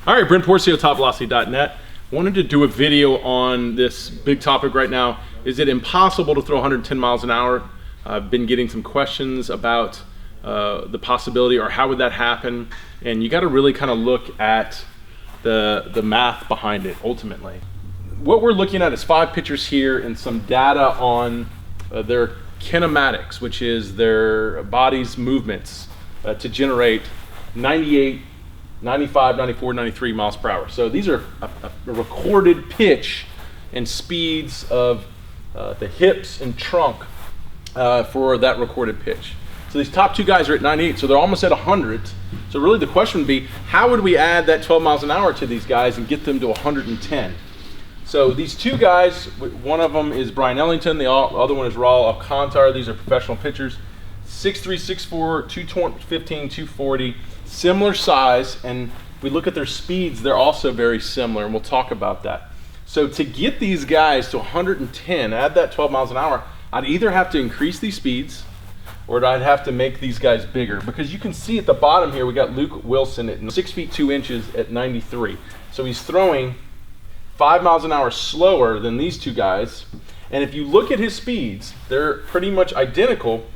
All right, Brent Pourciau, TopVelocity.net. Wanted to do a video on this big topic right now. Is it impossible to throw 110 miles an hour? I've been getting some questions about the possibility, or how would that happen? And you got to really kind of look at the math behind it ultimately. What we're looking at is 5 pitchers here and some data on their kinematics, which is their body's movements to generate 98, 95, 94, 93 miles per hour. So these are a recorded pitch and speeds of the hips and trunk for that recorded pitch. So these top 2 guys are at 98, so they're almost at 100. So really the question would be, how would we add that 12 miles an hour to these guys and get them to 110? So these 2 guys, one of them is Brian Ellington, the other one is Raul Alcantara. These are professional pitchers. 6'3", 6'4", 215, 240, similar size, and we look at their speeds, they're also very similar, and we'll talk about that. So to get these guys to 110, add that 12 miles an hour, I'd either have to increase these speeds, or I'd have to make these guys bigger, because you can see at the bottom here, we got Luke Wilson at 6 feet 2 inches at 93. So he's throwing 5 miles an hour slower than these 2 guys, and if you look at his speeds, they're pretty much identical,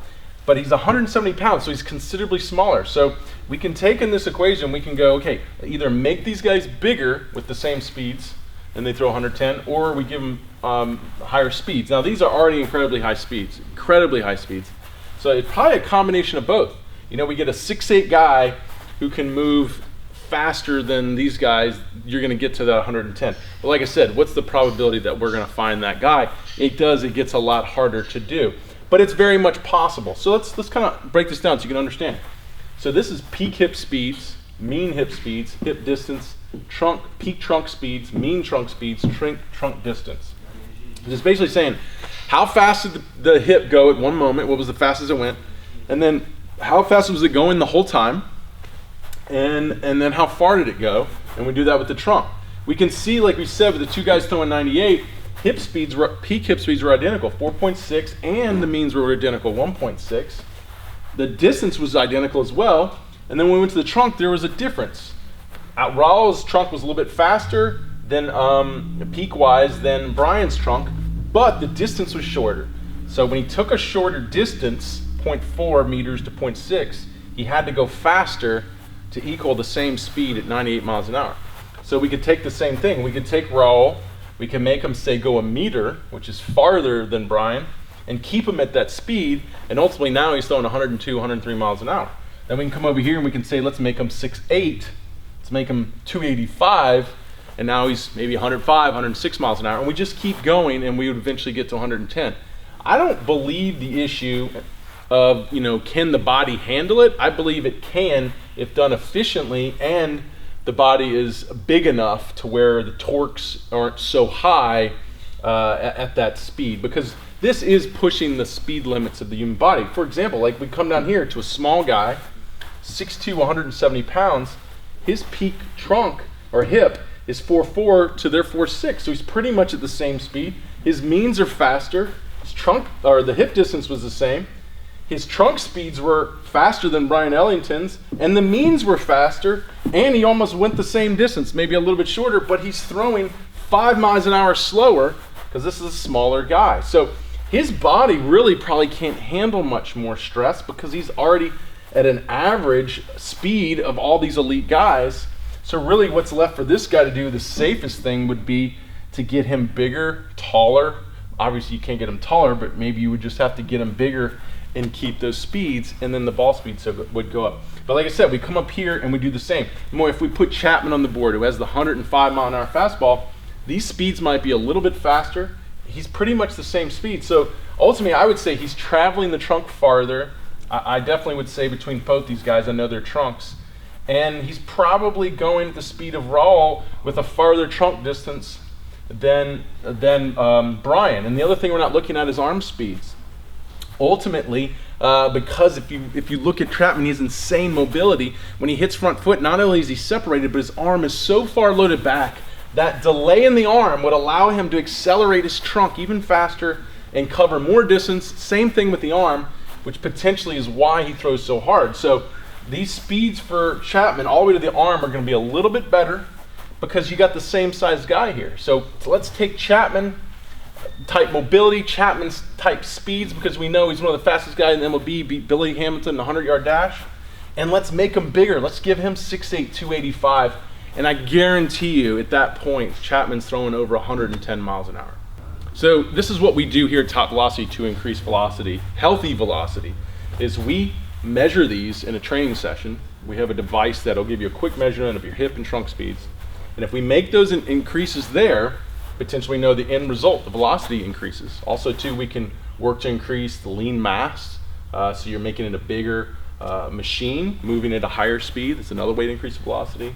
but he's 170 pounds, so he's considerably smaller. So we can take in this equation, we can go, okay, either make these guys bigger with the same speeds, and they throw 110, or we give them higher speeds. Now these are already incredibly high speeds. So it's probably a combination of both. You know, we get a 6'8" guy who can move faster than these guys, you're gonna get to that 110. But like I said, what's the probability that we're gonna find that guy? It gets a lot harder to do. But it's very much possible. So let's kind of break this down so you can understand. So this is peak hip speeds, mean hip speeds, hip distance, peak trunk speeds, mean trunk speeds, trunk distance. It's basically saying, how fast did the hip go at one moment? What was the fastest it went? And then how fast was it going the whole time? And then how far did it go? And we do that with the trunk. We can see, like we said, with the 2 guys throwing 98, peak hip speeds were identical, 4.6, and the means were identical, 1.6. The distance was identical as well, and then when we went to the trunk, there was a difference. Raul's trunk was a little bit faster than peak-wise than Brian's trunk, but the distance was shorter. So when he took a shorter distance, 0.4 meters to 0.6, he had to go faster to equal the same speed at 98 miles an hour. So we could take the same thing. We could take Raul, we can make him, say, go a meter, which is farther than Brian, and keep him at that speed, and ultimately now he's throwing 102, 103 miles an hour. Then we can come over here and we can say, let's make him 6'8", let's make him 285, and now he's maybe 105, 106 miles an hour, and we just keep going, and we would eventually get to 110. I don't believe the issue of, can the body handle it? I believe it can if done efficiently, and the body is big enough to where the torques aren't so high at that speed, because this is pushing the speed limits of the human body. For example, like we come down here to a small guy, 6'2", 170 pounds, his peak trunk or hip is 4'4" to their 4'6", so he's pretty much at the same speed. His means are faster, his trunk, or the hip distance was the same. His trunk speeds were faster than Brian Ellington's, and the means were faster, and he almost went the same distance, maybe a little bit shorter, but he's throwing 5 miles an hour slower because this is a smaller guy. So his body really probably can't handle much more stress because he's already at an average speed of all these elite guys. So really what's left for this guy to do, the safest thing would be to get him bigger, taller. Obviously you can't get him taller, but maybe you would just have to get him bigger and keep those speeds, and then the ball speed would go up. But like I said, we come up here and we do the same. If we put Chapman on the board, who has the 105 mile an hour fastball, these speeds might be a little bit faster. He's pretty much the same speed. So ultimately, I would say he's traveling the trunk farther. I definitely would say between both these guys, I know their trunks. And he's probably going at the speed of Raul with a farther trunk distance than Brian. And the other thing we're not looking at is arm speeds. Ultimately, because if you look at Chapman, he has insane mobility. When he hits front foot, not only is he separated, but his arm is so far loaded back that delay in the arm would allow him to accelerate his trunk even faster and cover more distance. Same thing with the arm, which potentially is why he throws so hard. So these speeds for Chapman all the way to the arm are going to be a little bit better because you got the same size guy here. So let's take Chapman type mobility, Chapman's type speeds, because we know he's one of the fastest guys in the MLB, beat Billy Hamilton in the 100-yard dash. And let's make him bigger. Let's give him 6'8", 285. And I guarantee you at that point, Chapman's throwing over 110 miles an hour. So this is what we do here at Top Velocity to increase velocity. Healthy velocity is we measure these in a training session. We have a device that'll give you a quick measurement of your hip and trunk speeds. And if we make those increases there, potentially know the end result, the velocity increases. Also too, we can work to increase the lean mass. So you're making it a bigger machine, moving at a higher speed. That's another way to increase velocity.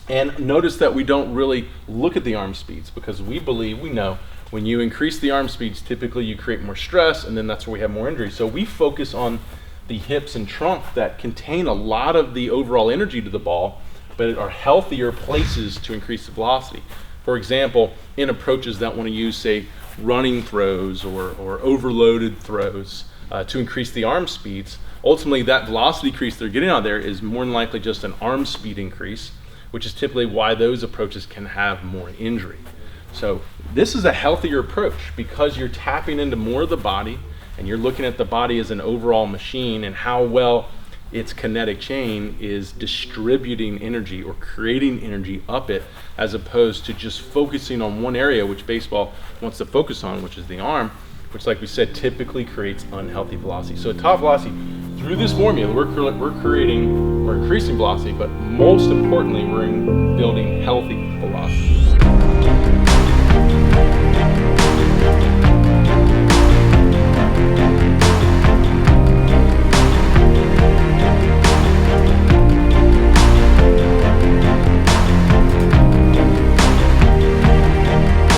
And notice that we don't really look at the arm speeds because we know when you increase the arm speeds, typically you create more stress, and then that's where we have more injuries. So we focus on the hips and trunk that contain a lot of the overall energy to the ball, but are healthier places to increase the velocity. For example, in approaches that want to use, say, running throws or overloaded throws to increase the arm speeds, ultimately that velocity increase they're getting out there is more than likely just an arm speed increase, which is typically why those approaches can have more injury. So this is a healthier approach because you're tapping into more of the body and you're looking at the body as an overall machine and how well its kinetic chain is distributing energy or creating energy up it, as opposed to just focusing on one area, which baseball wants to focus on, which is the arm, which, like we said, typically creates unhealthy velocity. So at Top Velocity, through this formula, we're increasing velocity, but most importantly, we're building healthy velocity.